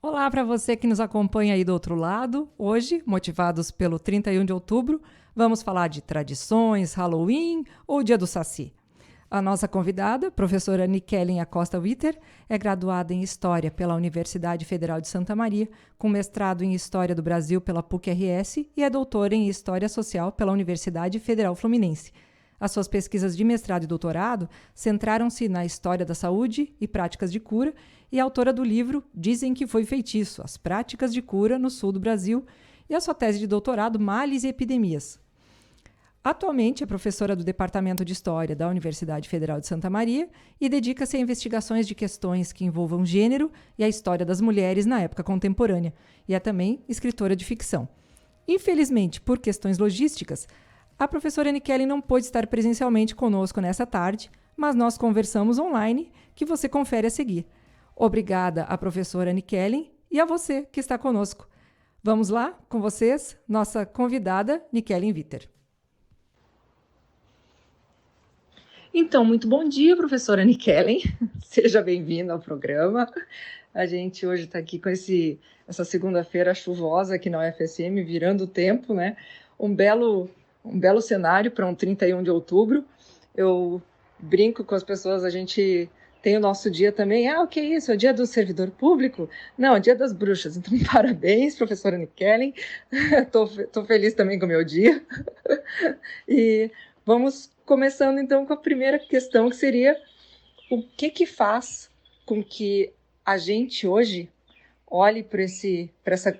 Olá para você que nos acompanha aí do outro lado. Hoje, motivados pelo 31 de outubro, vamos falar de tradições, Halloween ou Dia do Saci. A nossa convidada, professora Nikellen Acosta Witter, é graduada em História pela Universidade Federal de Santa Maria, com mestrado em História do Brasil pela PUC-RS e é doutora em História Social pela Universidade Federal Fluminense. As suas pesquisas de mestrado e doutorado centraram-se na história da saúde e práticas de cura e é autora do livro Dizem que Foi Feitiço, as práticas de cura no sul do Brasil, e a sua tese de doutorado Males e Epidemias. Atualmente é professora do Departamento de História da Universidade Federal de Santa Maria e dedica-se a investigações de questões que envolvam gênero e a história das mulheres na época contemporânea, e é também escritora de ficção. Infelizmente, por questões logísticas, a professora Nikellen não pôde estar presencialmente conosco nessa tarde, mas nós conversamos online, que você confere a seguir. Obrigada à professora Nikellen e a você que está conosco. Vamos lá com vocês, nossa convidada Nikellen Witter. Então, muito bom dia, professora Nikellen. Seja bem-vinda ao programa. A gente hoje está aqui com essa segunda-feira chuvosa aqui na UFSM, virando o tempo, né? Um belo cenário para um 31 de outubro. Eu brinco com as pessoas, a gente tem o nosso dia também. O que é isso? É o dia do servidor público? Não, é o dia das bruxas. Então, parabéns, professora Nikellen. Estou feliz também com o meu dia. E vamos começando, então, com a primeira questão, que seria o que faz com que a gente hoje olhe para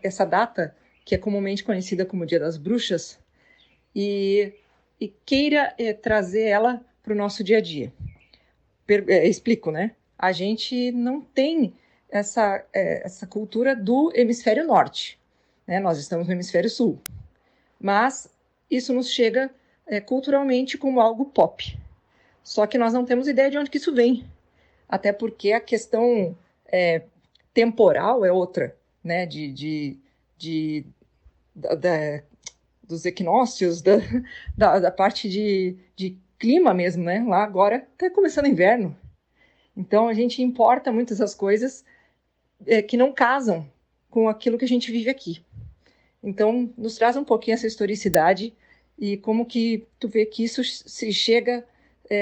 essa data, que é comumente conhecida como Dia das Bruxas, e queira trazer ela para o nosso dia a dia. Explico, né? A gente não tem essa cultura do hemisfério norte, né? Nós estamos no hemisfério sul, mas isso nos chega culturalmente como algo pop. Só que nós não temos ideia de onde que isso vem, até porque a questão temporal é outra, né? Dos equinócios, da parte de clima mesmo, né? Lá agora está começando inverno. Então a gente importa muitas das coisas que não casam com aquilo que a gente vive aqui. Então nos traz um pouquinho essa historicidade e como que tu vê que isso se chega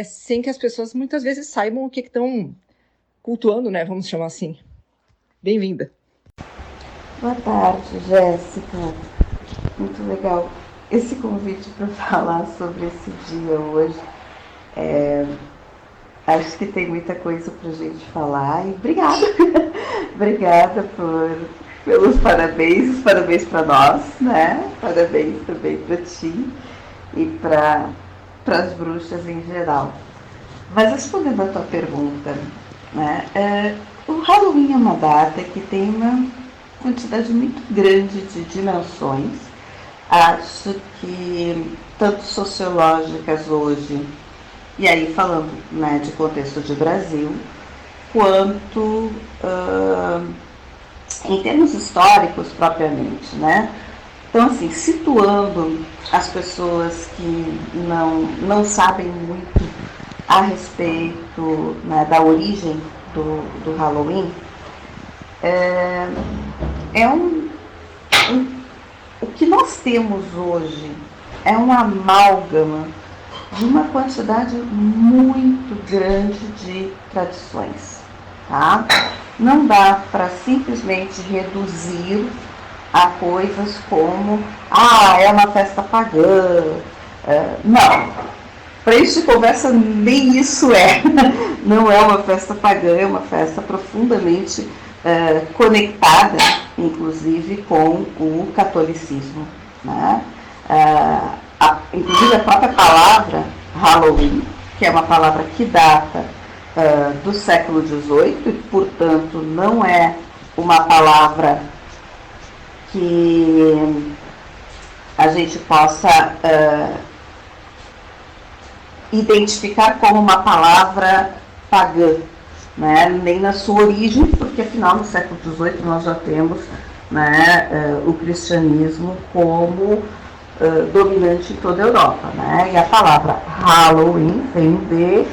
sem que as pessoas muitas vezes saibam o que estão cultuando, né? Vamos chamar assim. Bem-vinda. Boa tarde, Jéssica. Muito legal esse convite para falar sobre esse dia hoje. Acho que tem muita coisa para a gente falar e obrigada. Obrigada pelos parabéns, os parabéns para nós, né? Parabéns também para ti e para as bruxas em geral. Mas respondendo a tua pergunta, né? O Halloween é uma data que tem uma quantidade muito grande de dimensões. Acho que tanto sociológicas hoje, e aí falando, né, de contexto de Brasil, quanto em termos históricos propriamente, né? Então, assim, situando as pessoas que não sabem muito a respeito, né, da origem do Halloween, o que nós temos hoje é uma amálgama de uma quantidade muito grande de tradições, tá? Não dá para simplesmente reduzir a coisas como é uma festa pagã. Não, para isso de conversa nem isso é. Não é uma festa pagã, é uma festa profundamente conectada, inclusive, com o catolicismo, né? Inclusive a própria palavra Halloween, que é uma palavra que data do século XVIII e, portanto, não é uma palavra que a gente possa identificar como uma palavra pagã, né? Nem na sua origem, porque afinal no século XVIII nós já temos, né, o cristianismo como dominante em toda a Europa, né? E a palavra Halloween vem de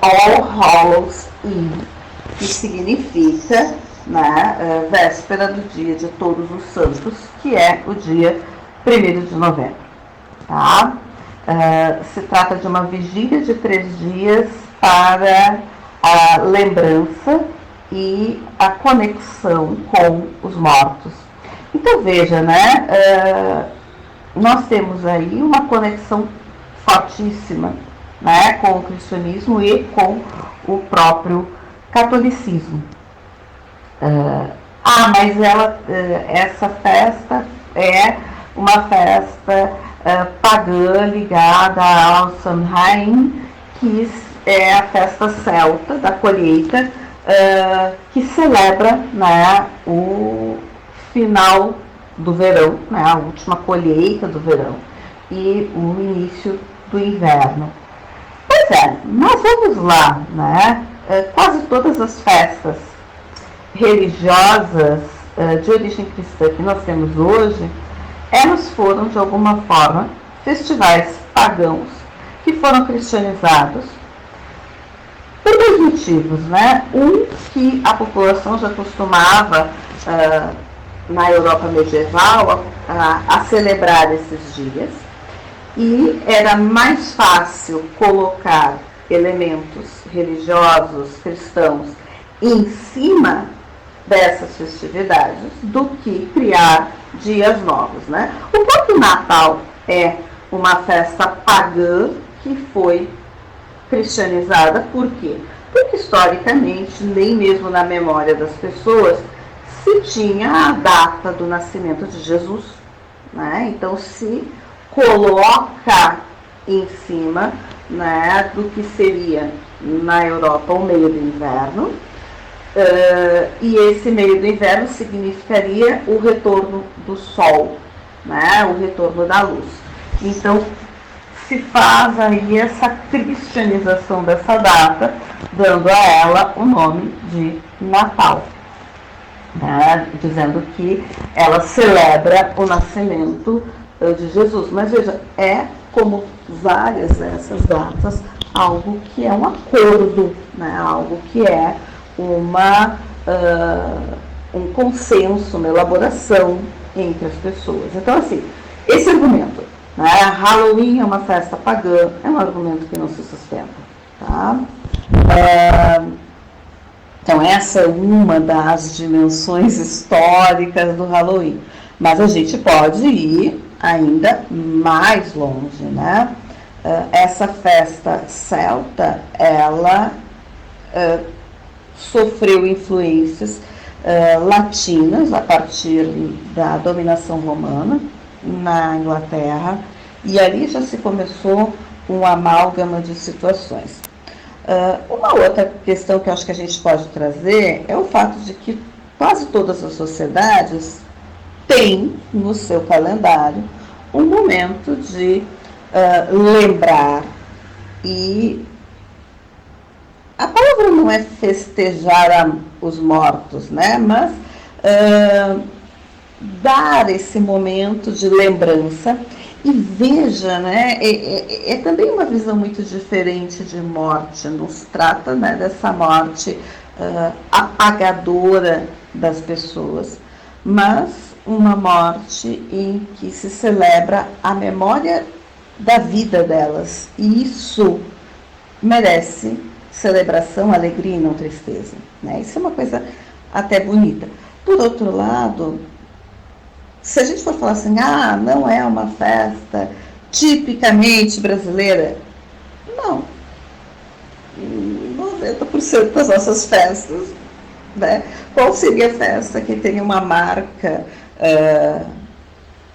All Hallows Eve, que significa né, véspera do dia de Todos os Santos, que é o dia 1º de novembro. Tá? Se trata de uma vigília de 3 dias para a lembrança e a conexão com os mortos. Então veja, né, nós temos aí uma conexão fortíssima, né, com o cristianismo e com o próprio catolicismo. Mas essa festa é uma festa pagã ligada ao Samhain, que é a festa celta da colheita, que celebra, né, o final do verão, né, a última colheita do verão e o início do inverno. Pois é, nós vamos lá, né? Quase todas as festas religiosas de origem cristã que nós temos hoje, elas foram, de alguma forma, festivais pagãos que foram cristianizados por 2 motivos, né? Um, que a população já costumava, na Europa medieval, a celebrar esses dias, e era mais fácil colocar elementos religiosos cristãos em cima dessas festividades do que criar dias novos, né? O próprio Natal é uma festa pagã que foi cristianizada. Por quê? Porque historicamente, nem mesmo na memória das pessoas, se tinha a data do nascimento de Jesus, né? Então se coloca em cima, né, do que seria na Europa o meio do inverno, e esse meio do inverno significaria o retorno do sol, né, o retorno da luz. Então se faz aí essa cristianização dessa data, dando a ela o nome de Natal, né, dizendo que ela celebra o nascimento de Jesus. Mas veja, é como várias dessas datas, algo que é um acordo, né, algo que é um consenso, uma elaboração entre as pessoas. Então, assim, esse argumento, né, Halloween é uma festa pagã, é um argumento que não se sustenta. Tá? Então, essa é uma das dimensões históricas do Halloween. Mas a gente pode ir ainda mais longe, né? Essa festa celta, ela sofreu influências latinas a partir da dominação romana na Inglaterra, e ali já se começou um amálgama de situações. Uma outra questão que eu acho que a gente pode trazer é o fato de que quase todas as sociedades têm no seu calendário um momento de lembrar, e a palavra não é festejar os mortos, né? Mas dar esse momento de lembrança. E veja, né, é também uma visão muito diferente de morte. Não se trata, né, dessa morte apagadora das pessoas, mas uma morte em que se celebra a memória da vida delas. E isso merece celebração, alegria e não tristeza, né? Isso é uma coisa até bonita. Por outro lado, se a gente for falar assim, não é uma festa tipicamente brasileira, não. 90% das nossas festas, né? Qual seria a festa que tem uma marca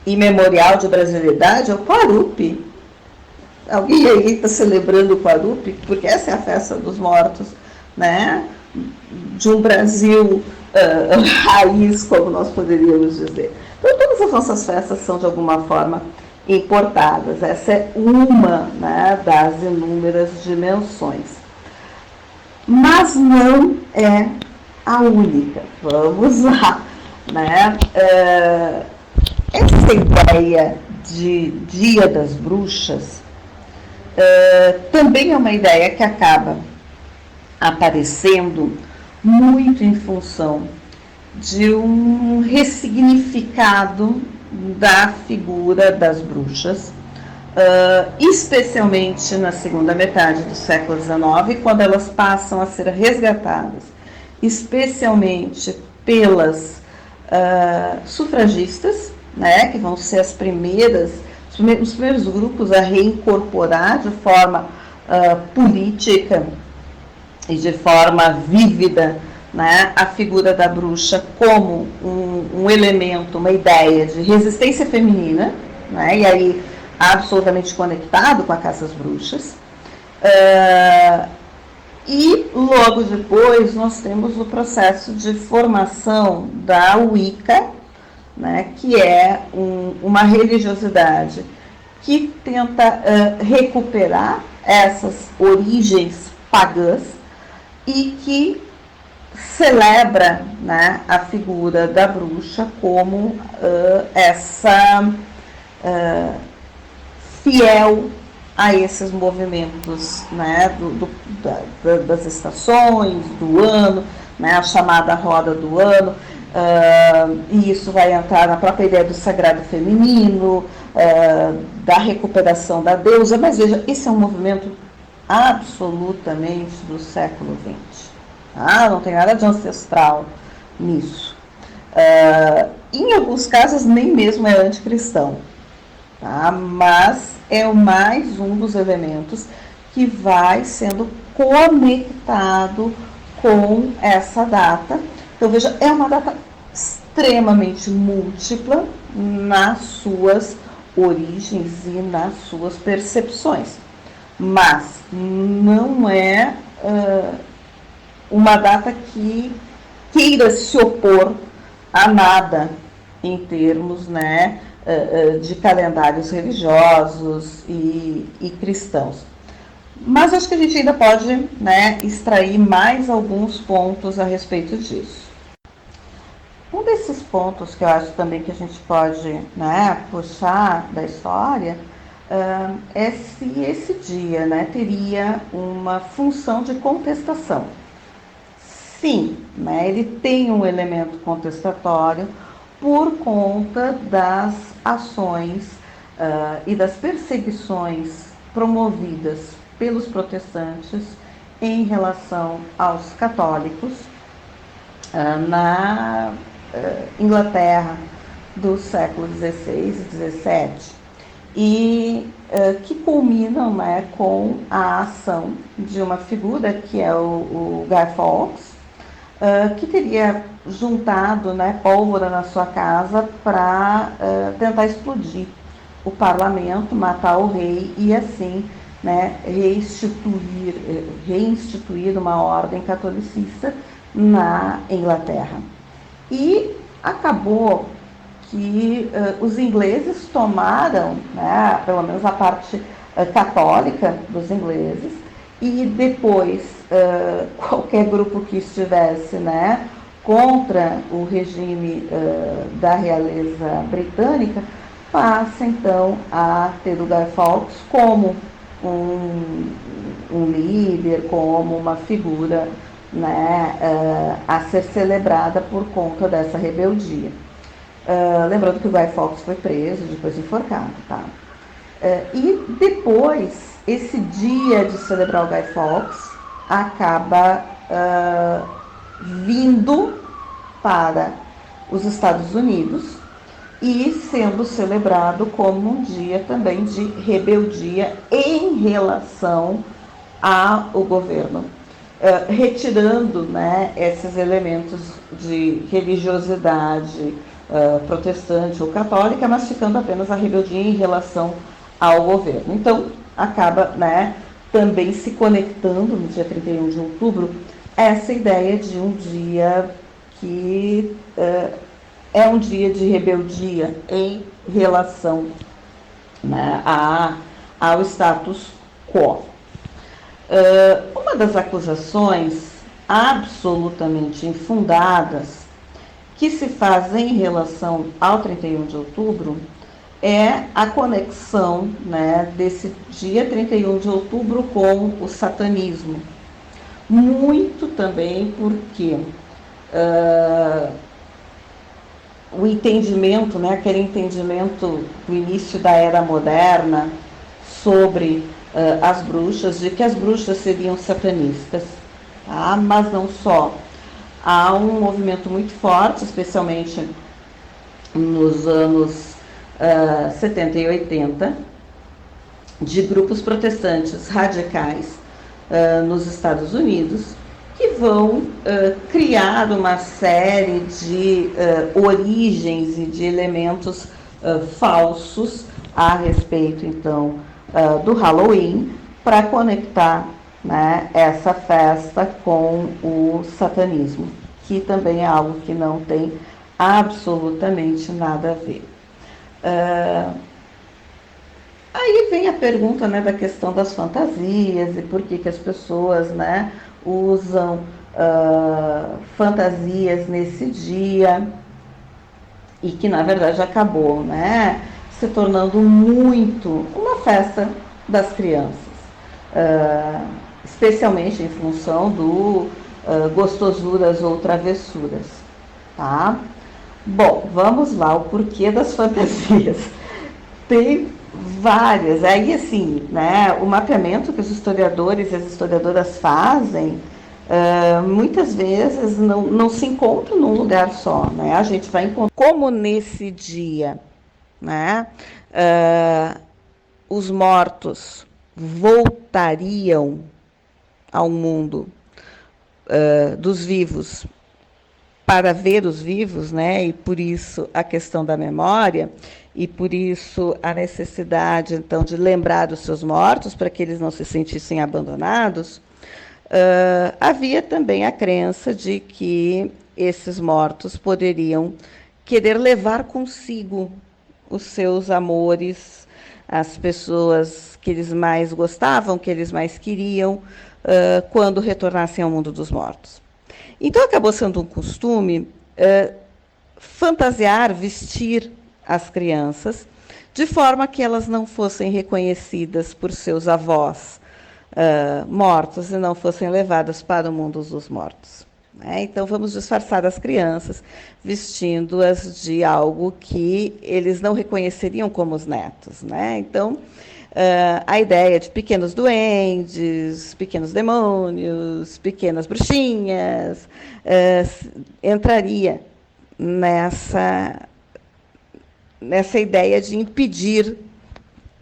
imemorial de brasilidade? É o Quarupi. Alguém aí está celebrando o Quarupi? Porque essa é a festa dos mortos, né? De um Brasil raiz, como nós poderíamos dizer. Então, todas as nossas festas são, de alguma forma, importadas. Essa é uma, né, das inúmeras dimensões. Mas não é a única. Vamos lá, né? Essa ideia de Dia das Bruxas também é uma ideia que acaba aparecendo muito em função de um ressignificado da figura das bruxas, especialmente na segunda metade do século XIX, quando elas passam a ser resgatadas, especialmente pelas sufragistas, né, que vão ser os primeiros grupos a reincorporar de forma política e de forma vívida, né, a figura da bruxa como um elemento, uma ideia de resistência feminina, né, e aí absolutamente conectado com a caça às bruxas. E logo depois nós temos o processo de formação da Wicca, né, que é uma religiosidade que tenta recuperar essas origens pagãs e que celebra, né, a figura da bruxa como essa fiel a esses movimentos, né, das estações, do ano, né, a chamada roda do ano, e isso vai entrar na própria ideia do sagrado feminino, da recuperação da deusa, mas veja, esse é um movimento absolutamente do século XX. Não tem nada de ancestral nisso. Em alguns casos, nem mesmo é anticristão, tá? Mas é mais um dos elementos que vai sendo conectado com essa data. Então, veja, é uma data extremamente múltipla nas suas origens e nas suas percepções, mas não é uma data que queira se opor a nada em termos, né, de calendários religiosos e cristãos. Mas acho que a gente ainda pode, né, extrair mais alguns pontos a respeito disso. Um desses pontos que eu acho também que a gente pode, né, puxar da história é se esse dia, né, teria uma função de contestação. Sim, né, ele tem um elemento contestatório por conta das ações e das perseguições promovidas pelos protestantes em relação aos católicos na Inglaterra do século XVI e XVII, e que culminam, né, com a ação de uma figura que é o Guy Fawkes, que teria juntado, né, pólvora na sua casa para tentar explodir o parlamento, matar o rei e assim, né, reinstituir uma ordem catolicista na Inglaterra. E acabou que os ingleses tomaram, né, pelo menos a parte católica dos ingleses, e depois qualquer grupo que estivesse, né, contra o regime da realeza britânica passa então a ter o Guy Fawkes como um líder, como uma figura, né, a ser celebrada por conta dessa rebeldia. Lembrando que o Guy Fawkes foi preso, depois enforcado, tá? E depois, esse dia de celebrar o Guy Fawkes acaba vindo para os Estados Unidos e sendo celebrado como um dia também de rebeldia em relação ao governo, retirando, né, esses elementos de religiosidade protestante ou católica, mas ficando apenas a rebeldia em relação ao governo. Então, acaba, né, também se conectando no dia 31 de outubro essa ideia de um dia que é um dia de rebeldia em relação, né, ao status quo. Uma das acusações absolutamente infundadas que se fazem em relação ao 31 de outubro é a conexão, né, desse dia 31 de outubro com o satanismo. Muito também porque o entendimento, né, aquele entendimento do início da Era Moderna sobre as bruxas, de que as bruxas seriam satanistas, tá? Mas não só. Há um movimento muito forte, especialmente nos anos 70 e 80, de grupos protestantes radicais nos Estados Unidos, que vão criar uma série de origens e de elementos falsos a respeito, então, do Halloween, para conectar, né, essa festa com o satanismo, que também é algo que não tem absolutamente nada a ver. Aí vem a pergunta, né, da questão das fantasias e por que as pessoas, né, usam fantasias nesse dia, e que na verdade acabou, né, se tornando muito uma festa das crianças, especialmente em função do gostosuras ou travessuras, tá? Bom, vamos lá, o porquê das fantasias. Tem várias. Aí, assim, né, o mapeamento que os historiadores e as historiadoras fazem, muitas vezes não se encontra num lugar só, né? A gente vai encontrar, como nesse dia, né, os mortos voltariam ao mundo dos vivos para ver os vivos, né? E por isso a questão da memória, e por isso a necessidade, então, de lembrar os seus mortos, para que eles não se sentissem abandonados. Havia também a crença de que esses mortos poderiam querer levar consigo os seus amores, as pessoas que eles mais gostavam, que eles mais queriam, quando retornassem ao mundo dos mortos. Então, acabou sendo um costume fantasiar, vestir as crianças, de forma que elas não fossem reconhecidas por seus avós mortos e não fossem levadas para o mundo dos mortos. Né? Então, vamos disfarçar as crianças, vestindo-as de algo que eles não reconheceriam como os netos. Né? Então, a ideia de pequenos duendes, pequenos demônios, pequenas bruxinhas, entraria nessa ideia de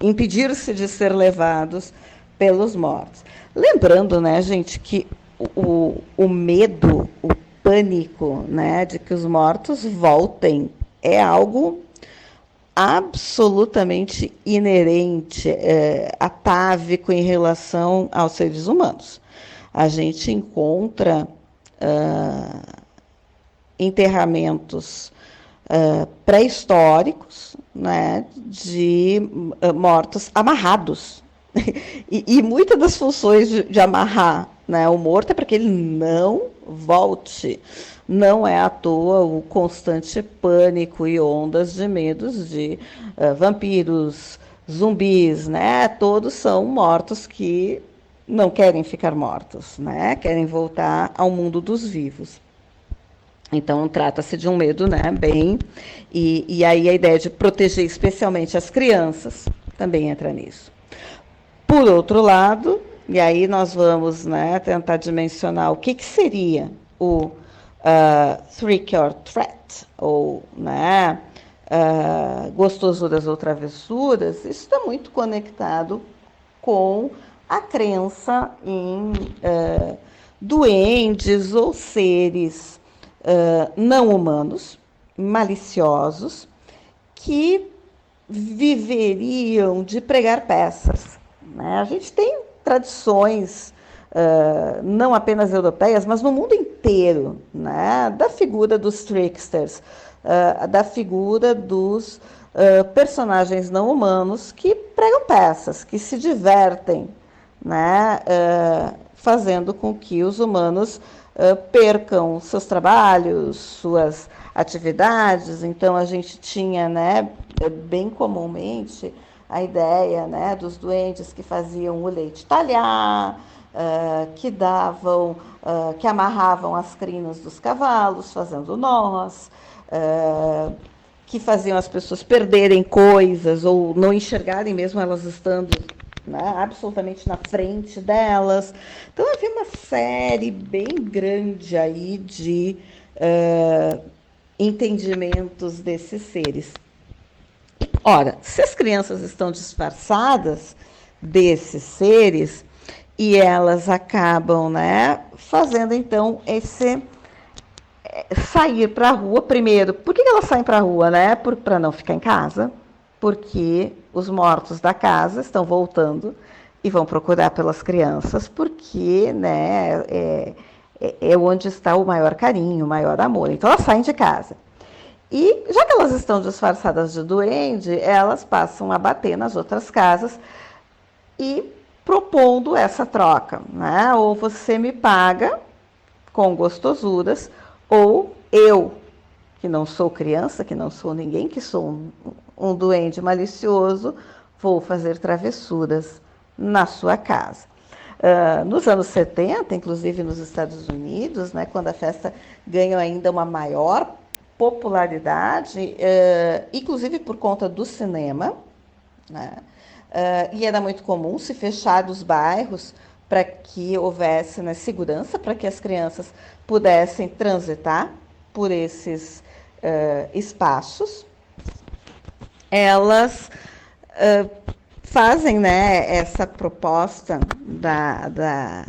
impedir-se de ser levados pelos mortos. Lembrando, né, gente, que o medo, o pânico, né, de que os mortos voltem é algo absolutamente inerente, atávico em relação aos seres humanos. A gente encontra enterramentos pré-históricos, né, de mortos amarrados. E muitas das funções de amarrar, né, o morto é para que ele não volte. Não é à toa o constante pânico e ondas de medos de vampiros, zumbis, né? Todos são mortos que não querem ficar mortos, né? Querem voltar ao mundo dos vivos. Então, trata-se de um medo, né, bem... E aí a ideia de proteger especialmente as crianças também entra nisso. Por outro lado, e aí nós vamos, né, tentar dimensionar o que seria o trick or threat, ou, né, gostosuras ou travessuras. Isso está muito conectado com a crença em duendes ou seres não humanos, maliciosos, que viveriam de pregar peças. Né? A gente tem tradições, não apenas europeias, mas no mundo inteiro, né? Da figura dos tricksters, da figura dos personagens não humanos que pregam peças, que se divertem, né? Fazendo com que os humanos percam seus trabalhos, suas atividades. Então, a gente tinha, né, bem comumente, a ideia, né, dos duendes que faziam o leite talhar, que amarravam as crinas dos cavalos, fazendo nós, que faziam as pessoas perderem coisas ou não enxergarem mesmo elas estando, né, absolutamente na frente delas. Então havia uma série bem grande aí de entendimentos desses seres. Ora, se as crianças estão disfarçadas desses seres e elas acabam, né, fazendo então esse sair para a rua primeiro. Por que elas saem para a rua, né? Para não ficar em casa, porque os mortos da casa estão voltando e vão procurar pelas crianças, porque, né, é onde está o maior carinho, o maior amor. Então elas saem de casa. E já que elas estão disfarçadas de duende, elas passam a bater nas outras casas e propondo essa troca, né? Ou você me paga com gostosuras, ou eu, que não sou criança, que não sou ninguém, que sou um duende malicioso, vou fazer travessuras na sua casa. Nos anos 70, inclusive nos Estados Unidos, né, quando a festa ganha ainda uma maior popularidade, inclusive por conta do cinema, né, e era muito comum se fechar os bairros para que houvesse, né, segurança, para que as crianças pudessem transitar por esses espaços. Elas fazem, né, essa proposta da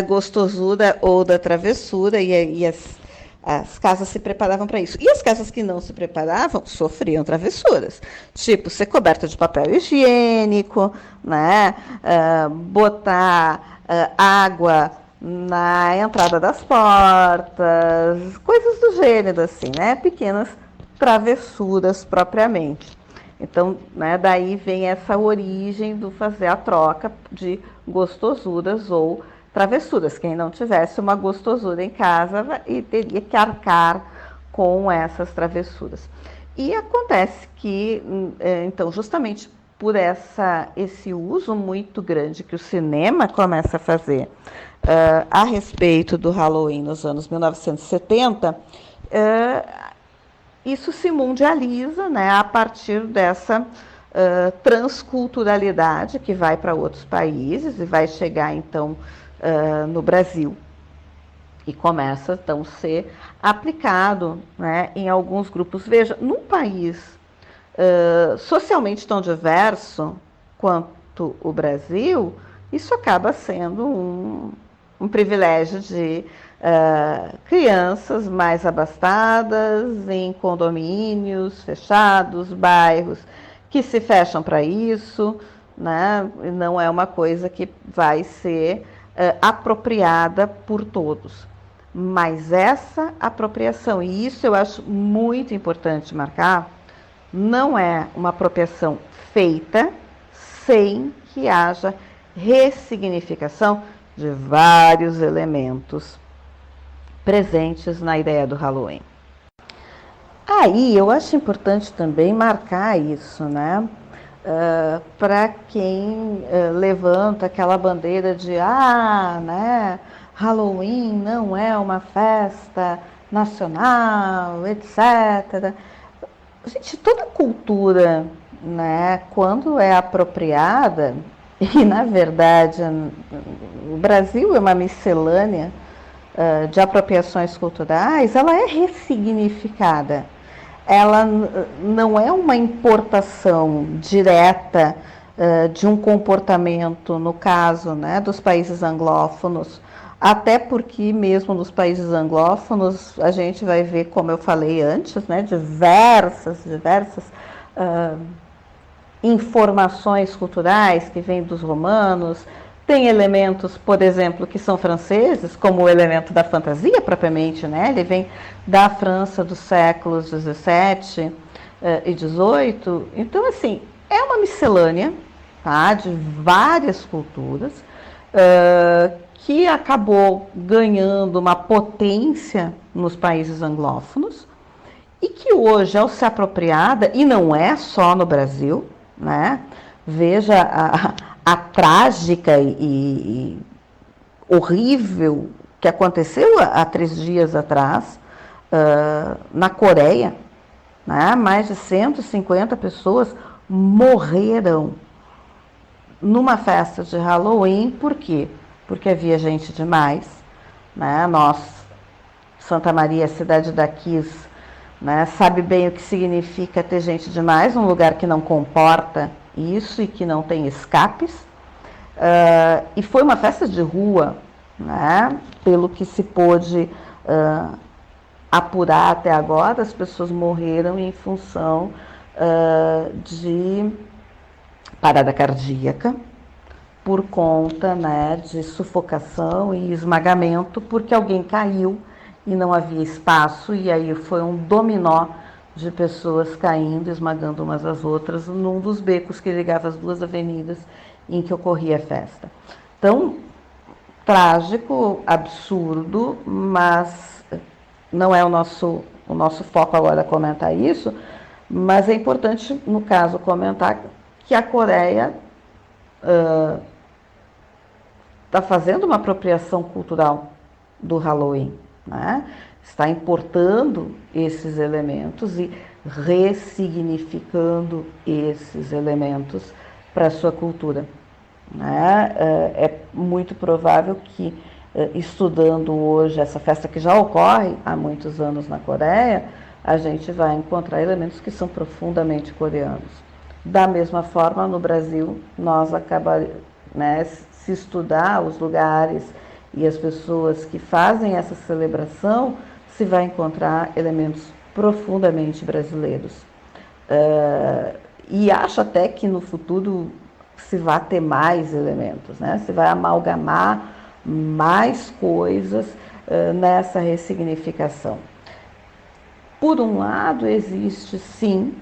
gostosura ou da travessura, e as casas se preparavam para isso. E as casas que não se preparavam sofriam travessuras, tipo ser coberta de papel higiênico, né? Botar água na entrada das portas, coisas do gênero, assim, né? Pequenas travessuras propriamente. Então, né, daí vem essa origem do fazer a troca de gostosuras ou travessuras. Quem não tivesse uma gostosura em casa e teria que arcar com essas travessuras. E acontece que, então, justamente por esse uso muito grande que o cinema começa a fazer a respeito do Halloween nos anos 1970, isso se mundializa, né, a partir dessa transculturalidade que vai para outros países e vai chegar, então, no Brasil. E começa, então, a ser aplicado, né, em alguns grupos. Veja, num país socialmente tão diverso quanto o Brasil, isso acaba sendo um privilégio de crianças mais abastadas, em condomínios fechados, bairros que se fecham para isso, né? Não é uma coisa que vai ser apropriada por todos. Mas essa apropriação, e isso eu acho muito importante marcar, não é uma apropriação feita sem que haja ressignificação de vários elementos presentes na ideia do Halloween. Aí eu acho importante também marcar isso, né? Para quem levanta aquela bandeira de né, Halloween não é uma festa nacional, etc. Gente, toda cultura, né, quando é apropriada, e na verdade o Brasil é uma miscelânea de apropriações culturais, ela é ressignificada. Ela não é uma importação direta de um comportamento, no caso, né, dos países anglófonos, até porque mesmo nos países anglófonos a gente vai ver, como eu falei antes, né, diversas informações culturais que vêm dos romanos. Tem elementos, por exemplo, que são franceses, como o elemento da fantasia propriamente, né? Ele vem da França dos séculos XVII e XVIII. Então, assim, é uma miscelânea, tá, de várias culturas, que acabou ganhando uma potência nos países anglófonos e que hoje, ao se apropriada, e não é só no Brasil, né? Veja a trágica e horrível que aconteceu há 3 dias atrás na Coreia, né, mais de 150 pessoas morreram numa festa de Halloween. Por quê? Porque havia gente demais, né? Nós, Santa Maria, cidade da Kiss, né, sabe bem o que significa ter gente demais num lugar que não comporta isso e que não tem escapes. E foi uma festa de rua, né? Pelo que se pôde apurar até agora, as pessoas morreram em função de parada cardíaca, por conta, né, de sufocação e esmagamento, porque alguém caiu e não havia espaço, e aí foi um dominó de pessoas caindo, esmagando umas às outras, num dos becos que ligava as duas avenidas em que ocorria a festa. Então, trágico, absurdo, mas não é o nosso foco agora comentar isso, mas é importante, no caso, comentar que a Coreia está fazendo uma apropriação cultural do Halloween, né? Está importando esses elementos e ressignificando esses elementos para a sua cultura, né? É muito provável que, estudando hoje essa festa que já ocorre há muitos anos na Coreia, a gente vai encontrar elementos que são profundamente coreanos. Da mesma forma, no Brasil, nós acabamos, né, se estudar os lugares e as pessoas que fazem essa celebração, se vai encontrar elementos profundamente brasileiros. E acho até que no futuro se vai ter mais elementos, né? Se vai amalgamar mais coisas nessa ressignificação. Por um lado, existe sim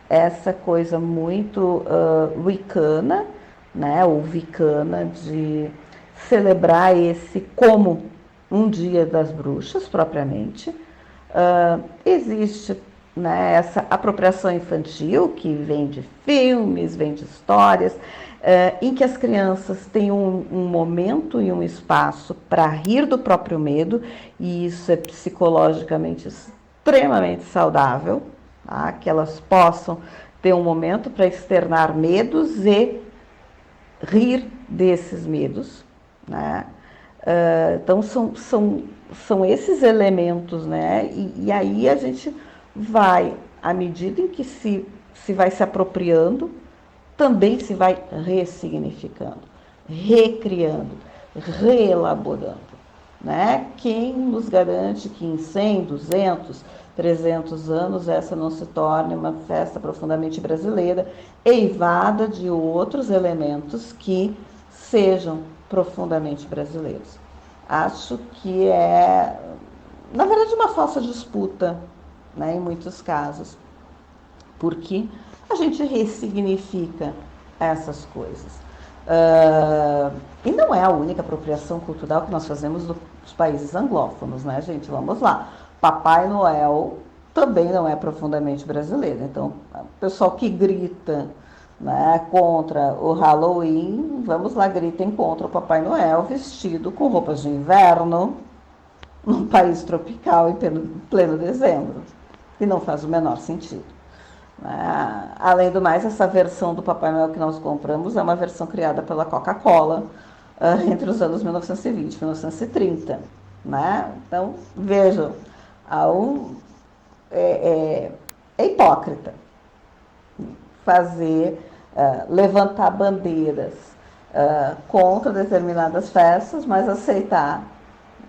essa coisa muito wicana, né, ou vicana, de celebrar esse como um dia das bruxas, propriamente. Existe, né, essa apropriação infantil, que vem de filmes, vem de histórias, em que as crianças têm um momento e um espaço para rir do próprio medo, e isso é psicologicamente extremamente saudável, tá? Que elas possam ter um momento para externar medos e rir desses medos, né? Então são esses elementos, né? E aí a gente vai, à medida em que se vai se apropriando, também se vai ressignificando, recriando, reelaborando, né? Quem nos garante que em 100, 200, 300 anos essa não se torne uma festa profundamente brasileira, eivada de outros elementos que sejam profundamente brasileiros? Acho que é, na verdade, uma falsa disputa, né, em muitos casos, porque a gente ressignifica essas coisas. E não é a única apropriação cultural que nós fazemos dos países anglófonos, né, gente? Vamos lá. Papai Noel também não é profundamente brasileiro. Então, o pessoal que grita, né, contra o Halloween, vamos lá, gritem contra o Papai Noel vestido com roupas de inverno num país tropical em pleno dezembro, que não faz o menor sentido. Além do mais, essa versão do Papai Noel que nós compramos é uma versão criada pela Coca-Cola entre os anos 1920 e 1930. Né? Então, vejam, é hipócrita levantar bandeiras contra determinadas festas, mas aceitar,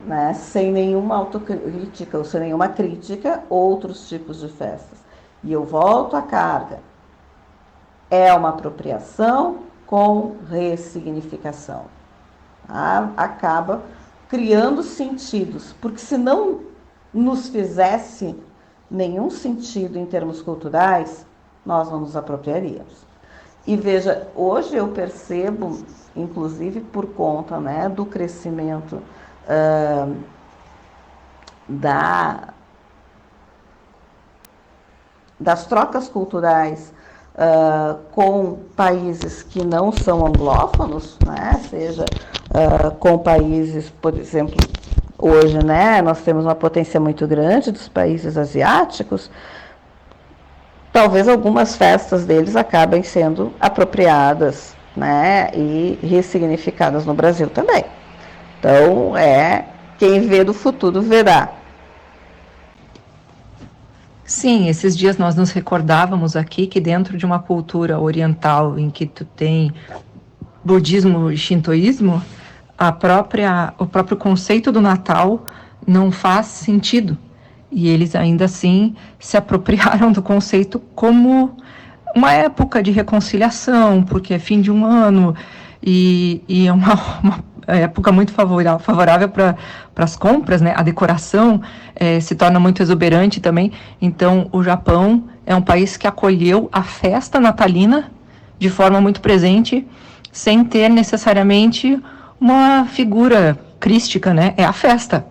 né, sem nenhuma autocrítica ou sem nenhuma crítica, outros tipos de festas. E eu volto à carga. É uma apropriação com ressignificação. Tá? Acaba criando sentidos, porque se não nos fizesse nenhum sentido em termos culturais, nós não nos apropriaríamos. E veja, hoje eu percebo, inclusive por conta, né, do crescimento das trocas culturais com países que não são anglófonos, né, seja com países, por exemplo, hoje, né, nós temos uma potência muito grande dos países asiáticos, talvez algumas festas deles acabem sendo apropriadas, né, e ressignificadas no Brasil também. Então, quem vê do futuro verá. Sim, esses dias nós nos recordávamos aqui que dentro de uma cultura oriental em que tu tem budismo e shintoísmo, o próprio conceito do Natal não faz sentido. E eles ainda assim se apropriaram do conceito como uma época de reconciliação, porque é fim de um ano e é uma época muito favorável para as compras, né? A decoração se torna muito exuberante também. Então, o Japão é um país que acolheu a festa natalina de forma muito presente, sem ter necessariamente uma figura crística, né? É a festa,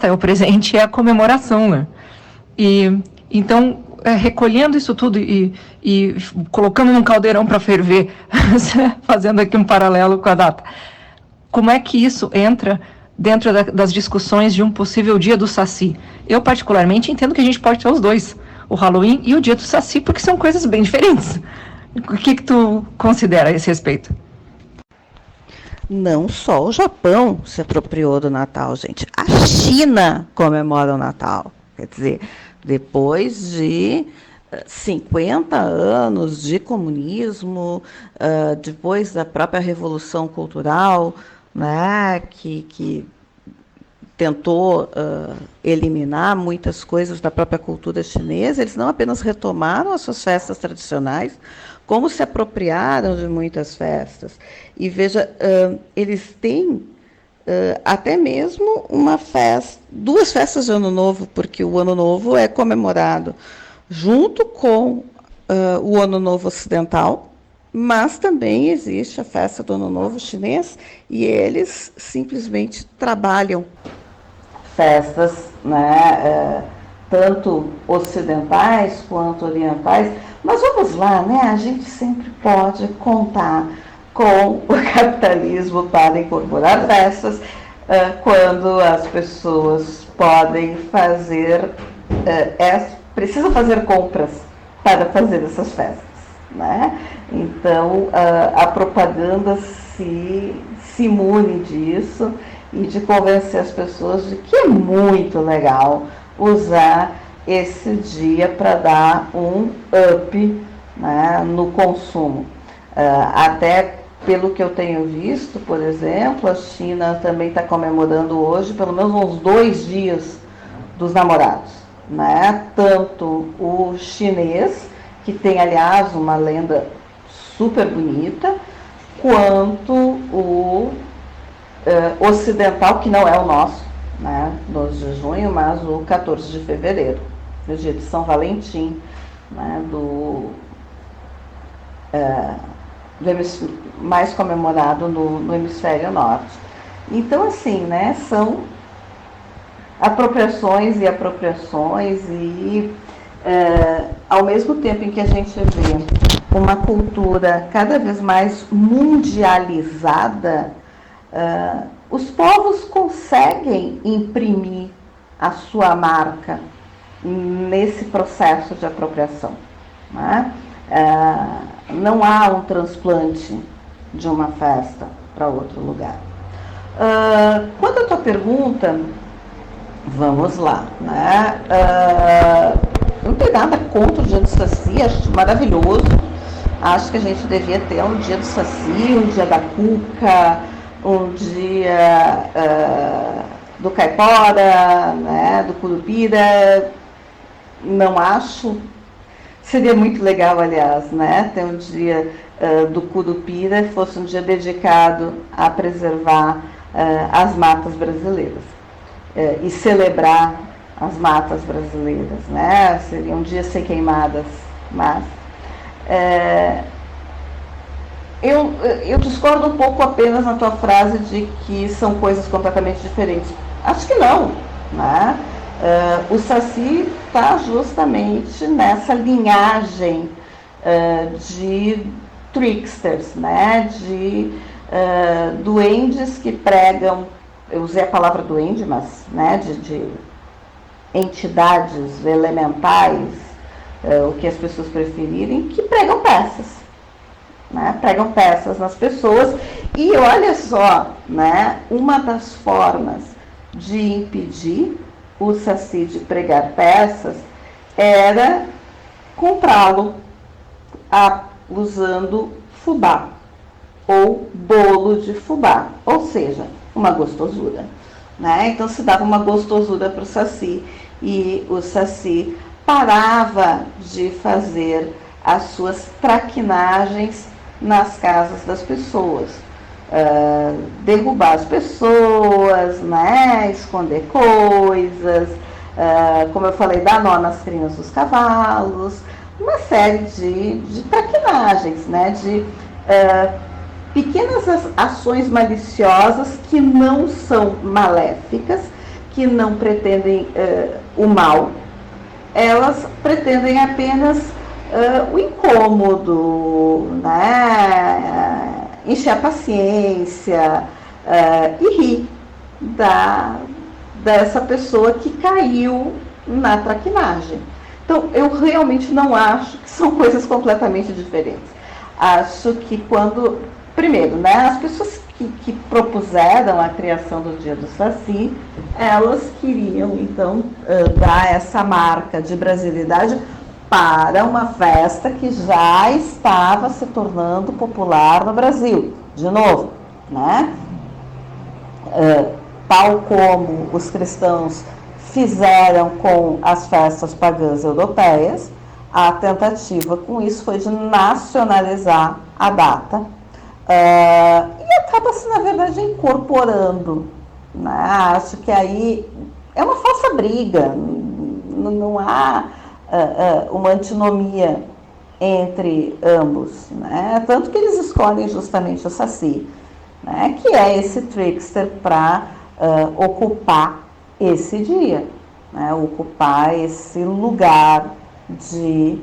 é o presente, é a comemoração, né? E então, recolhendo isso tudo e colocando num caldeirão para ferver, fazendo aqui um paralelo com a data, como é que isso entra dentro das discussões de um possível dia do Saci? Eu, particularmente, entendo que a gente pode ter os dois, o Halloween e o dia do Saci, porque são coisas bem diferentes. O que tu considera a esse respeito? Não só o Japão se apropriou do Natal, gente. A China comemora o Natal. Quer dizer, depois de 50 anos de comunismo, depois da própria Revolução Cultural, né, que tentou eliminar muitas coisas da própria cultura chinesa, eles não apenas retomaram as suas festas tradicionais, como se apropriaram de muitas festas. E veja, eles têm até mesmo duas festas de Ano Novo, porque o Ano Novo é comemorado junto com o Ano Novo Ocidental, mas também existe a festa do Ano Novo chinês, e eles simplesmente trabalham festas, né, tanto ocidentais quanto orientais. Mas vamos lá, né? A gente sempre pode contar com o capitalismo para incorporar festas quando as pessoas podem precisam fazer compras para fazer essas festas, né? Então, a propaganda se imune disso e de convencer as pessoas de que é muito legal usar esse dia para dar um up, né, no consumo. Até pelo que eu tenho visto, por exemplo, a China também está comemorando hoje pelo menos uns 2 dias dos namorados, né? Tanto o chinês, que tem, aliás, uma lenda super bonita, quanto o ocidental, que não é o nosso, né, 12 de junho, mas o 14 de fevereiro, no dia de São Valentim, né, mais comemorado no hemisfério norte. Então, assim, né, são apropriações e apropriações e, ao mesmo tempo em que a gente vê uma cultura cada vez mais mundializada, os povos conseguem imprimir a sua marca nesse processo de apropriação, né? Não há um transplante de uma festa para outro lugar. Quanto à tua pergunta, vamos lá, né? Não tenho nada contra o dia do Saci, acho maravilhoso. Acho que a gente devia ter um dia do Saci, um dia da cuca, um dia do caipora, né, do curupira. Não acho. Seria muito legal, aliás, né, ter um dia do curupira, fosse um dia dedicado a preservar as matas brasileiras e celebrar as matas brasileiras, né? Seria um dia sem queimadas, mas eu discordo um pouco apenas na tua frase de que são coisas completamente diferentes. Acho que não, né? O Saci está justamente nessa linhagem de tricksters, né? De duendes que pregam eu usei a palavra duende, mas, né, de entidades elementais, o que as pessoas preferirem, que pregam peças, né? Pregam peças nas pessoas. E olha só, né, uma das formas de impedir o Saci de pregar peças era comprá-lo usando fubá ou bolo de fubá, ou seja, uma gostosura, né? Então se dava uma gostosura para o Saci e o Saci parava de fazer as suas traquinagens nas casas das pessoas, derrubar as pessoas, né? Esconder coisas, como eu falei, dar nó nas crinas dos cavalos, uma série de traquinagens, né? De pequenas ações maliciosas que não são maléficas, que não pretendem o mal, elas pretendem apenas o incômodo, né? Encher a paciência e rir dessa pessoa que caiu na traquinagem. Então, eu realmente não acho que são coisas completamente diferentes. Acho que primeiro, né, as pessoas que propuseram a criação do Dia do Saci, elas queriam, então, dar essa marca de brasilidade para uma festa que já estava se tornando popular no Brasil, de novo, né? Tal como os cristãos fizeram com as festas pagãs europeias, a tentativa com isso foi de nacionalizar a data e acaba-se, na verdade, incorporando, né? Acho que aí é uma falsa briga, não há uma antinomia entre ambos, né? Tanto que eles escolhem justamente o Saci, né? Que é esse trickster para ocupar esse dia, né? Ocupar esse lugar de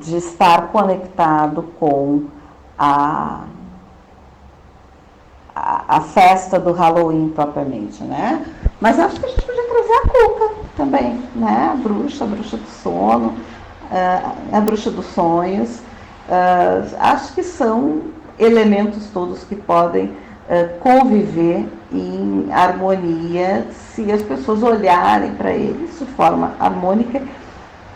estar conectado com a festa do Halloween propriamente, né? Mas acho que a gente podia trazer a Cuca também, né? A bruxa do sono, a bruxa dos sonhos. Acho que são elementos todos que podem conviver em harmonia se as pessoas olharem para eles de forma harmônica.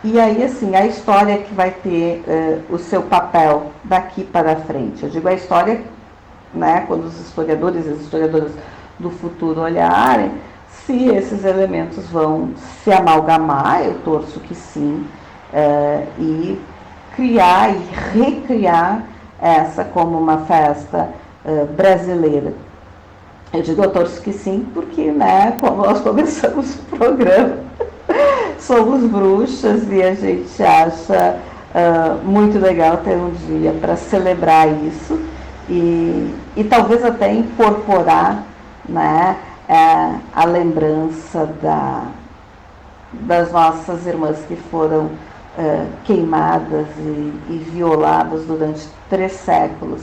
E aí, assim, a história que vai ter o seu papel daqui para frente. Eu digo a história, né, quando os historiadores e as historiadoras do futuro olharem, se esses elementos vão se amalgamar, eu torço que sim, e criar e recriar essa como uma festa brasileira. Eu digo eu torço que sim, porque, né, como nós começamos o programa, somos bruxas e a gente acha muito legal ter um dia para celebrar isso e talvez até incorporar, né, a lembrança das nossas irmãs que foram queimadas e violadas durante 3 séculos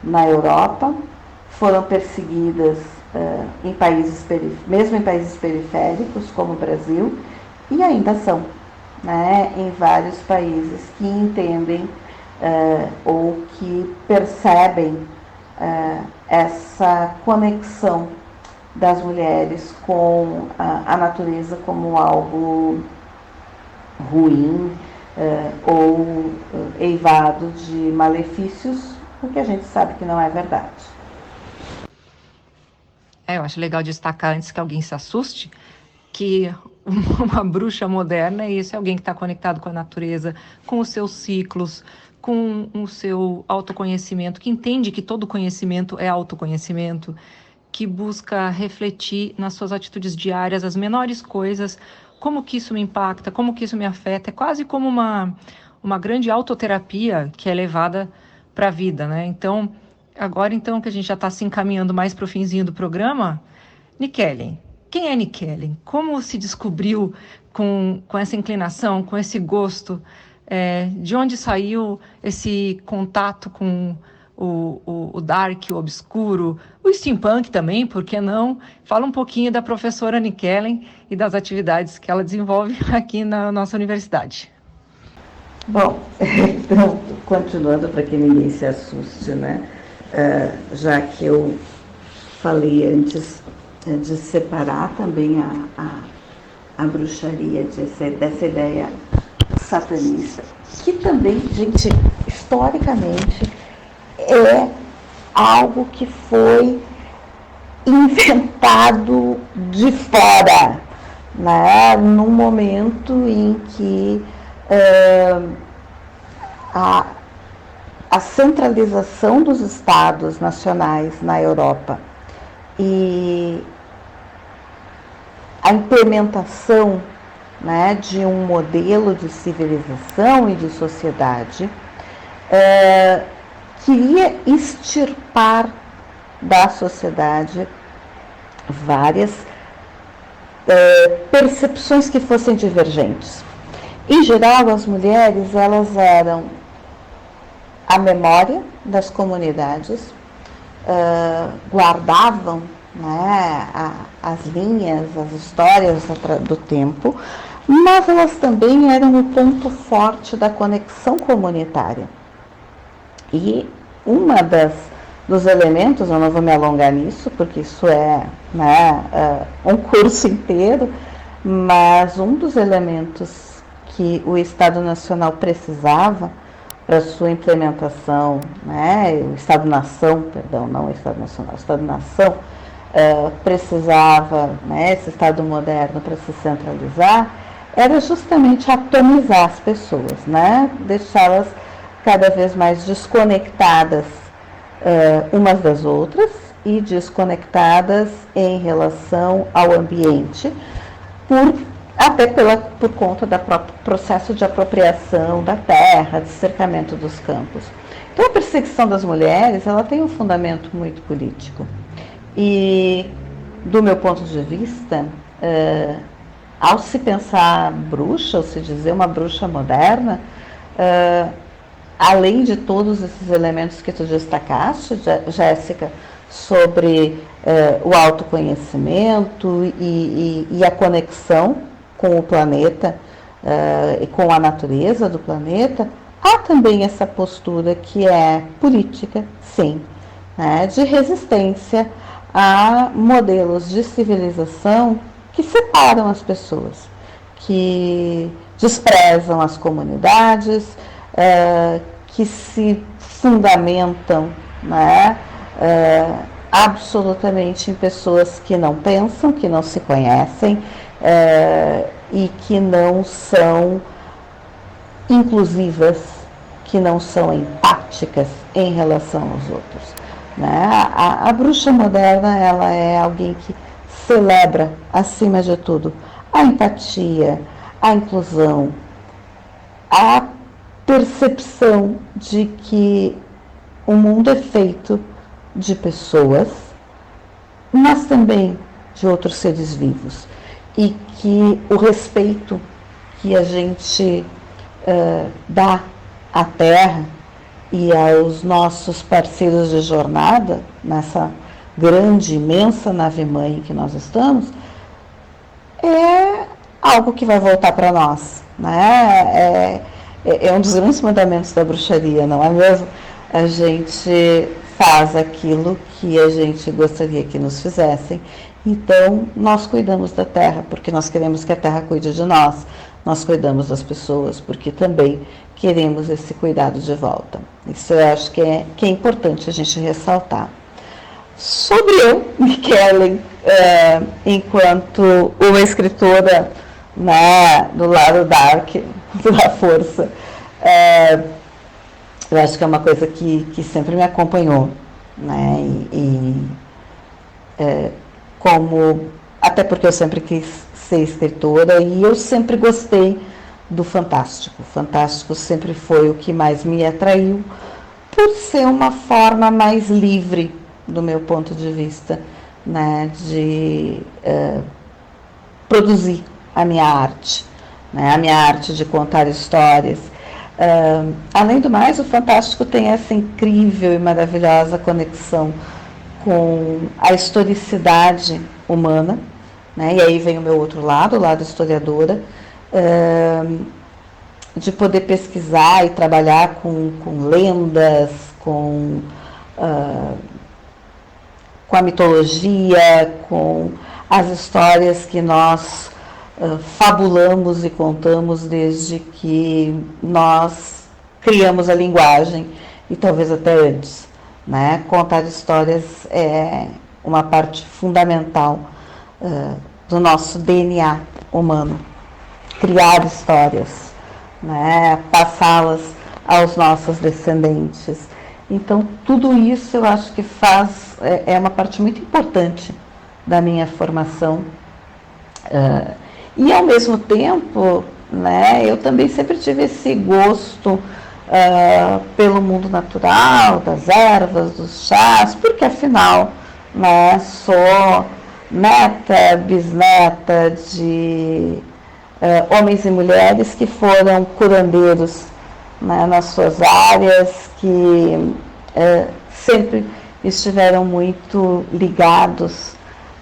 na Europa, foram perseguidas mesmo em países periféricos como o Brasil, e ainda são, né, em vários países que entendem ou que percebem essa conexão das mulheres com a natureza como algo ruim ou eivado de malefícios, porque a gente sabe que não é verdade. Eu acho legal destacar, antes que alguém se assuste, que uma bruxa moderna é isso, é alguém que está conectado com a natureza, com os seus ciclos, com o seu autoconhecimento, que entende que todo conhecimento é autoconhecimento, que busca refletir nas suas atitudes diárias as menores coisas, como que isso me impacta, como que isso me afeta. É quase como uma grande autoterapia que é levada para a vida, né? Então, agora então que a gente já está se encaminhando mais para o finzinho do programa, Nikellen, quem é Nikellen? Como se descobriu com essa inclinação, com esse gosto? De onde saiu esse contato com o dark, o obscuro, o steampunk também, por que não? Fala um pouquinho da professora Annie Kellen e das atividades que ela desenvolve aqui na nossa universidade. Bom, então, continuando para que ninguém se assuste, né? Já que eu falei antes de separar também a bruxaria dessa ideia satanista, que também, gente, historicamente é algo que foi inventado de fora, né? Num momento em que a centralização dos estados nacionais na Europa e a implementação, né, de um modelo de civilização e de sociedade queria extirpar da sociedade várias percepções que fossem divergentes. Em geral, as mulheres, elas eram a memória das comunidades, guardavam, né, as linhas, as histórias do tempo, mas elas também eram o ponto forte da conexão comunitária. E uma dos elementos, eu não vou me alongar nisso, porque isso é, né, um curso inteiro, mas um dos elementos que o Estado Nacional precisava para sua implementação, né, o Estado-nação, perdão, não o Estado Nacional, o Estado-nação precisava, né, esse Estado moderno para se centralizar, era justamente atomizar as pessoas, né, deixá-las cada vez mais desconectadas umas das outras e desconectadas em relação ao ambiente, até por conta do próprio processo de apropriação da terra, de cercamento dos campos. Então, a perseguição das mulheres, ela tem um fundamento muito político. E, do meu ponto de vista, ao se pensar bruxa, ou se dizer uma bruxa moderna, além de todos esses elementos que tu destacaste, Jéssica, sobre o autoconhecimento e a conexão com o planeta e com a natureza do planeta, há também essa postura que é política, sim, né, de resistência a modelos de civilização que separam as pessoas, que desprezam as comunidades, que se fundamentam, né, absolutamente em pessoas que não pensam, que não se conhecem e que não são inclusivas, que não são empáticas em relação aos outros, né? A bruxa moderna, ela é alguém que celebra, acima de tudo, a empatia, a inclusão, a percepção de que o mundo é feito de pessoas, mas também de outros seres vivos, e que o respeito que a gente dá à Terra e aos nossos parceiros de jornada, nessa grande, imensa nave-mãe que nós estamos, é algo que vai voltar para nós, né? É um dos grandes mandamentos da bruxaria, não é mesmo? A gente faz aquilo que a gente gostaria que nos fizessem. Então, nós cuidamos da Terra, porque nós queremos que a Terra cuide de nós. Nós cuidamos das pessoas, porque também queremos esse cuidado de volta. Isso eu acho que é importante a gente ressaltar. Sobre eu, Michele, enquanto uma escritora, né, do lado dark, da força, eu acho que é uma coisa que sempre me acompanhou, né, até porque eu sempre quis ser escritora e eu sempre gostei do fantástico. O fantástico sempre foi o que mais me atraiu, por ser uma forma mais livre, do meu ponto de vista, né, de produzir a minha arte, né, a minha arte de contar histórias, Além do mais, o Fantástico tem essa incrível e maravilhosa conexão com a historicidade humana, né? E aí vem o meu outro lado, o lado historiadora, de poder pesquisar e trabalhar com lendas, com a mitologia, com as histórias que nós fabulamos e contamos desde que nós criamos a linguagem, e talvez até antes, né? Contar histórias é uma parte fundamental do nosso DNA humano. Criar histórias, né? Passá-las aos nossos descendentes. Então, tudo isso eu acho que é uma parte muito importante da minha formação. E, ao mesmo tempo, né, eu também sempre tive esse gosto pelo mundo natural, das ervas, dos chás, porque, afinal, né, sou neta, bisneta de homens e mulheres que foram curandeiros, né, nas suas áreas, que sempre estiveram muito ligados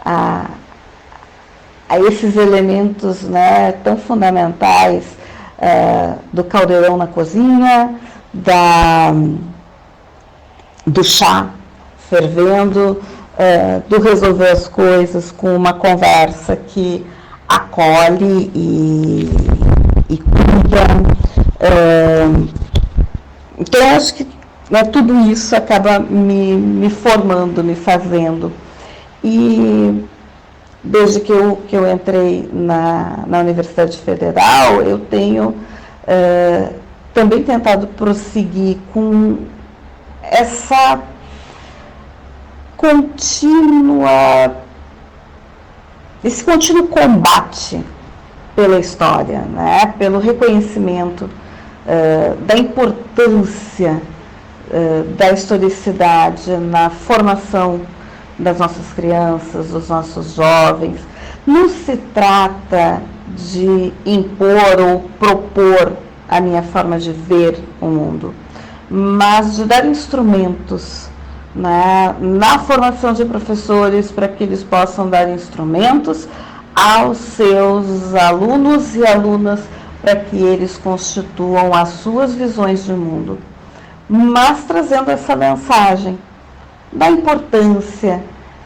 a esses elementos, né, tão fundamentais do caldeirão na cozinha, do chá fervendo, do resolver as coisas com uma conversa que acolhe e cuida. Então, eu acho que, né, tudo isso acaba me formando, me fazendo. E desde que eu entrei na Universidade Federal, eu tenho também tentado prosseguir com essa esse contínuo combate pela história, né? Pelo reconhecimento da importância da historicidade na formação das nossas crianças, dos nossos jovens. Não se trata de impor ou propor a minha forma de ver o mundo, mas de dar instrumentos, né, na formação de professores, para que eles possam dar instrumentos aos seus alunos e alunas, para que eles constituam as suas visões de mundo, mas trazendo essa mensagem da importância,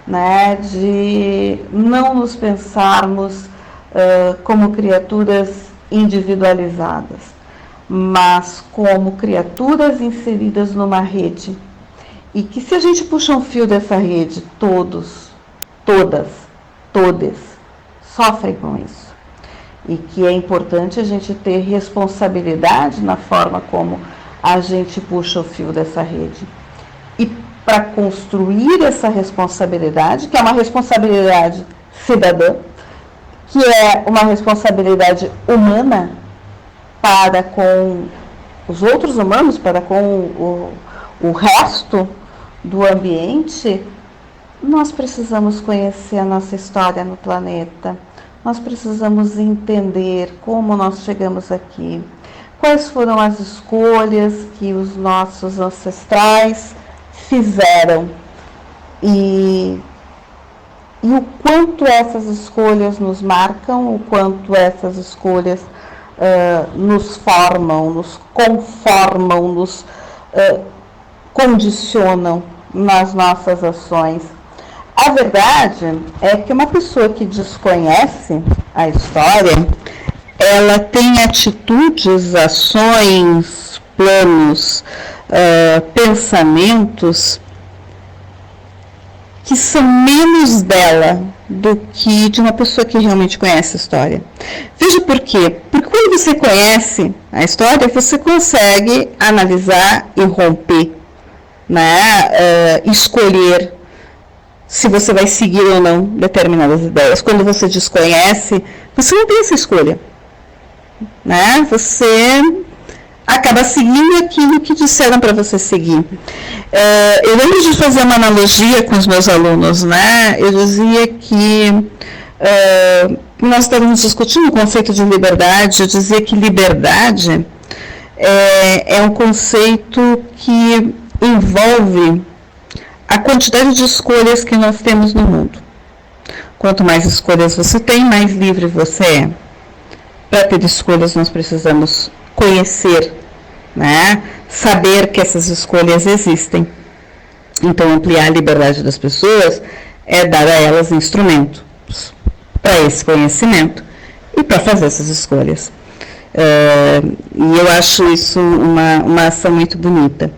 né, de não nos pensarmos como criaturas individualizadas, mas como criaturas inseridas numa rede. E que, se a gente puxa um fio dessa rede, todos, todas, todes sofrem com isso. E que é importante a gente ter responsabilidade na forma como a gente puxa o fio dessa rede. E para construir essa responsabilidade, que é uma responsabilidade cidadã, que é uma responsabilidade humana para com os outros humanos, para com o resto do ambiente, nós precisamos conhecer a nossa história no planeta, nós precisamos entender como nós chegamos aqui, quais foram as escolhas que os nossos ancestrais fizeram e o quanto essas escolhas nos marcam, o quanto essas escolhas nos formam, nos conformam, nos condicionam nas nossas ações. A verdade é que uma pessoa que desconhece a história, ela tem atitudes, ações, planos, pensamentos que são menos dela do que de uma pessoa que realmente conhece a história. Veja por quê? Porque quando você conhece a história, você consegue analisar e romper, né? Escolher se você vai seguir ou não determinadas ideias. Quando você desconhece, você não tem essa escolha, né? Você acaba seguindo aquilo que disseram para você seguir. Eu lembro de fazer uma analogia com os meus alunos, né? Eu dizia que nós estávamos discutindo o conceito de liberdade. Eu dizia que liberdade é um conceito que envolve a quantidade de escolhas que nós temos no mundo. Quanto mais escolhas você tem, mais livre você é. Para ter escolhas, nós precisamos conhecer, né? Saber que essas escolhas existem. Então, ampliar a liberdade das pessoas é dar a elas instrumentos para esse conhecimento e para fazer essas escolhas. E eu acho isso uma ação muito bonita.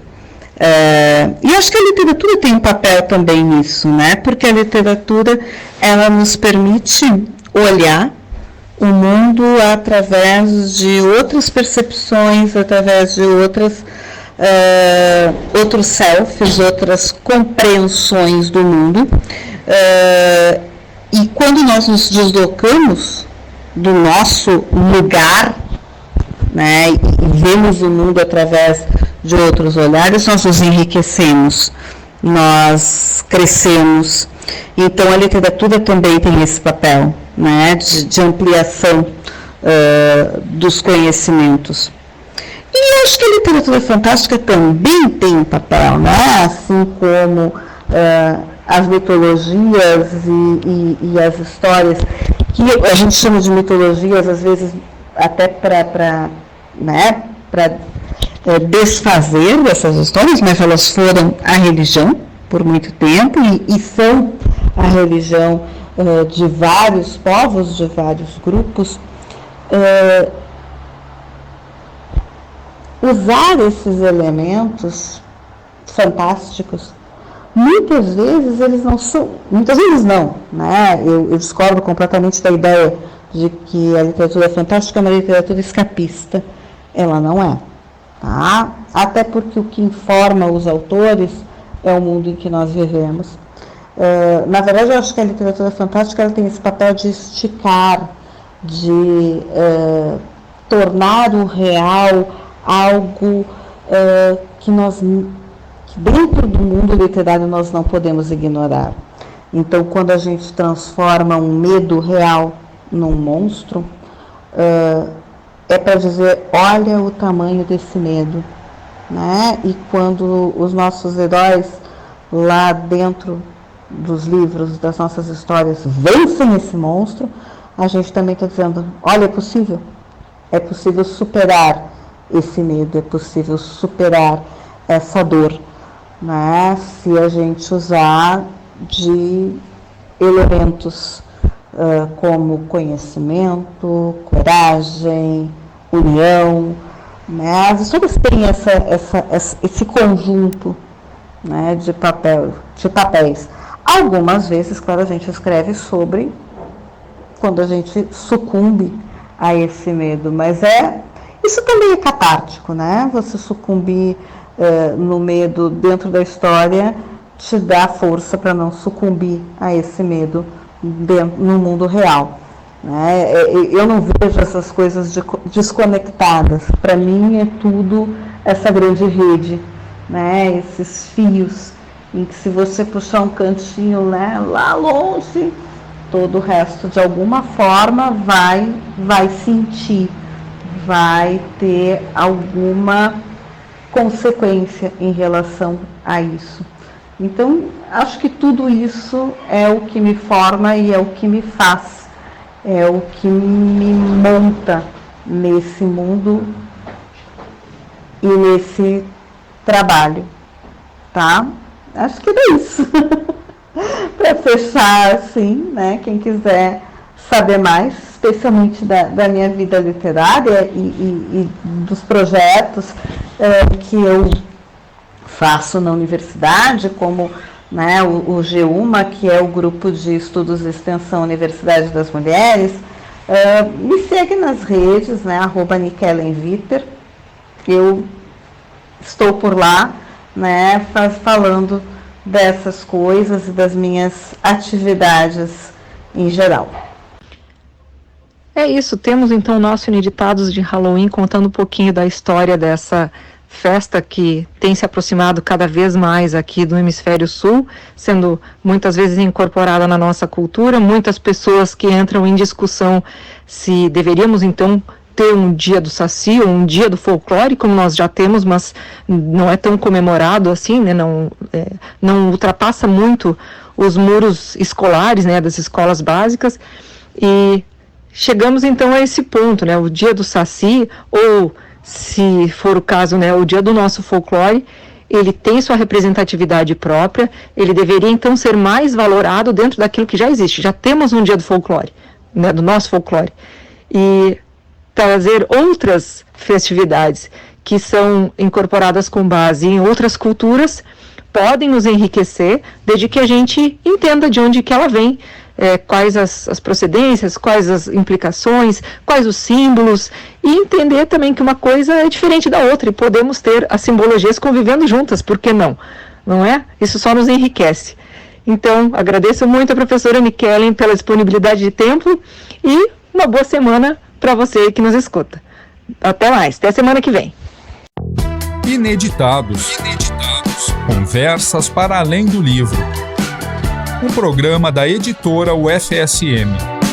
E acho que a literatura tem um papel também nisso, né? Porque a literatura, ela nos permite olhar o mundo através de outras percepções, através de outros selfies, outras compreensões do mundo. E quando nós nos deslocamos do nosso lugar, né, e vemos o mundo através de outros olhares, nós nos enriquecemos, nós crescemos. Então a literatura também tem esse papel, né, de ampliação dos conhecimentos. E acho que a literatura fantástica também tem um papel, né, assim como as mitologias e as histórias, que a gente chama de mitologias, às vezes até para desfazer dessas histórias, mas elas foram a religião por muito tempo e são a religião de vários povos, de vários grupos. Usar esses elementos fantásticos, muitas vezes eles não são, muitas vezes não, né? Eu discordo completamente da ideia de que a literatura fantástica é uma literatura escapista. Ela não é, tá? Até porque o que informa os autores é o mundo em que nós vivemos. Na verdade, eu acho que a literatura fantástica ela tem esse papel de esticar, de tornar o real algo que dentro do mundo literário nós não podemos ignorar. Então, quando a gente transforma um medo real num monstro, é para dizer, olha o tamanho desse medo, né? E quando os nossos heróis lá dentro dos livros, das nossas histórias, vencem esse monstro, a gente também está dizendo, olha, é possível superar esse medo, é possível superar essa dor, né? Se a gente usar de elementos como conhecimento, coragem, união, né? As histórias têm esse conjunto, né, de papéis. Algumas vezes, claro, a gente escreve sobre quando a gente sucumbe a esse medo, mas isso também é catártico, né? Você sucumbir no medo dentro da história te dá força para não sucumbir a esse medo no mundo real, né? Eu não vejo essas coisas desconectadas. Para mim é tudo essa grande rede, né? Esses fios em que se você puxar um cantinho, né, lá longe, todo o resto de alguma forma vai sentir, vai ter alguma consequência em relação a isso. Então, acho que tudo isso é o que me forma e é o que me faz, é o que me monta nesse mundo e nesse trabalho, tá? Acho que é isso. Para fechar, assim, né? Quem quiser saber mais, especialmente da minha vida literária e dos projetos que eu faço na universidade, como, né, o GEUMA, que é o Grupo de Estudos de Extensão Universidade das Mulheres, me segue nas redes, né, @NiKellenViter. Eu estou por lá, né, falando dessas coisas e das minhas atividades em geral. É isso, temos então o nosso Ineditados de Halloween contando um pouquinho da história dessa festa que tem se aproximado cada vez mais aqui do Hemisfério Sul, sendo muitas vezes incorporada na nossa cultura, muitas pessoas que entram em discussão se deveríamos então ter um dia do Saci ou um dia do folclore, como nós já temos, mas não é tão comemorado assim, né? Não ultrapassa muito os muros escolares, né, das escolas básicas, e chegamos então a esse ponto, né, o dia do Saci, ou se for o caso, né, o dia do nosso folclore, ele tem sua representatividade própria, ele deveria então ser mais valorado dentro daquilo que já existe. Já temos um dia do folclore, né, do nosso folclore, e trazer outras festividades que são incorporadas com base em outras culturas podem nos enriquecer, desde que a gente entenda de onde que ela vem, quais as procedências, quais as implicações, quais os símbolos, e entender também que uma coisa é diferente da outra, e podemos ter as simbologias convivendo juntas, por que não? Não é? Isso só nos enriquece. Então, agradeço muito a professora Annie Kellen pela disponibilidade de tempo, e uma boa semana para você que nos escuta. Até mais, até semana que vem. Ineditados. Conversas para além do livro. Um programa da editora UFSM.